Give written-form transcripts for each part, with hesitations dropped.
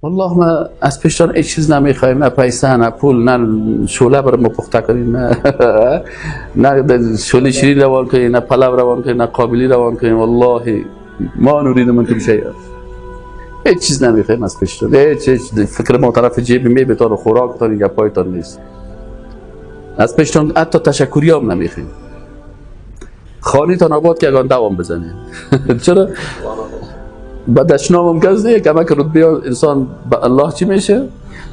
والله ما از پیشتان هیچ چیز نمیخوایم، نه پیسه نه پول نه شوله برای ما پخته کنیم، نه نه شوله شیرین روان کنیم، نه پلو روان کنیم، نه قابلی روان کنیم. والله ما نريد منكم شيئا. هیچ چیز نمیخوایم از پیشتان. هیچ فکر ما طرف جیب میبتان و خوراکتان یا پایتان نیست. از پیشتان حتی تشکری هم نمیخوایم. خانی تان آباد که اگان دوام بزنیم. چرا؟ با دشنام هم گزده کمک رتبه انسان به الله چی میشه؟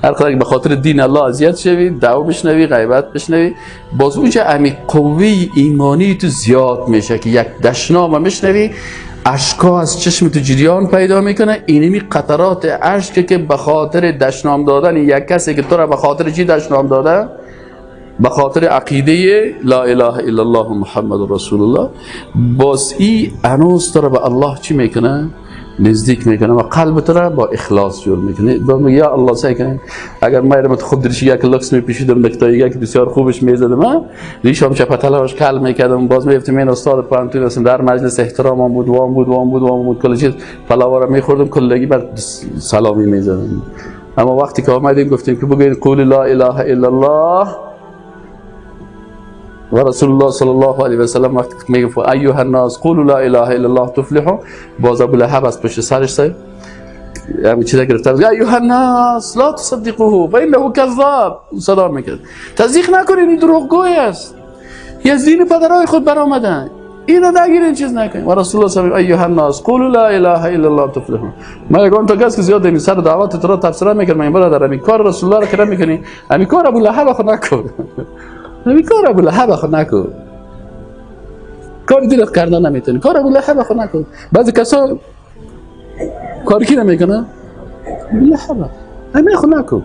هر خدا به خاطر دین الله اذیت شوی، دعوا بشنوی، غیبت بشنوی، باز اونجا امی قوی ایمانی تو زیاد میشه که یک دشنام میشنوی اشکا از چشم تو جریان پیدا میکنه. اینمی قطرات اشک که به خاطر دشنام دادن یک کسی که تو را به خاطر چی دشنام داده؟ به خاطر عقیده لا اله الا الله محمد رسول الله، باز ای انوس تو را به الله چی میکنه؟ نزدیک میکنه و قلب تو را با اخلاص جور میکنه. یا الله سعی کنیم اگر ما خوب درش یک لکس میپیشیدم نکتایی که بسیار خوبش میزدم، ریشم چپتلاش کل میکردم، باز میفتم این استاد پانتون هستم در مجلس احترام بود وام بود کل چیز پلاوارا میخوردم کلگی بر سلامی میزدم. اما وقتی که آمدیم گفتیم که بگید قول لا اله الا الله و رسول الله صلی الله علیه و سلم وقتی میگه ایها الناس قولوا لا اله الا الله تفلحوا، باز ابو لهب از پشت سرش همین چیزا گرفته ایها الناس لا تصدقوه فانه کذاب، صدا میکرد تصدیق نکنین این دروغگوی است، از دین پدرای خود برآمدن، اینو نگیرین چیز نکنین. و رسول الله صلی الله علیه و ایها الناس قولوا لا اله الا الله تفلحوا. ما یگان تو کس که زیاد این سر دعوت تو را تفسیر میکنم، من برادر همین کار رسول الله را که نمیکنی، همین کار ابو لهب خود نکن. همین کار ابو لهب خود نکن، کار دیگر کردن نمیتونی، کار ابو لهب خود نکن. بعضی کسا کار کی نمیکنه؟ ابو لهب همین خود نکن.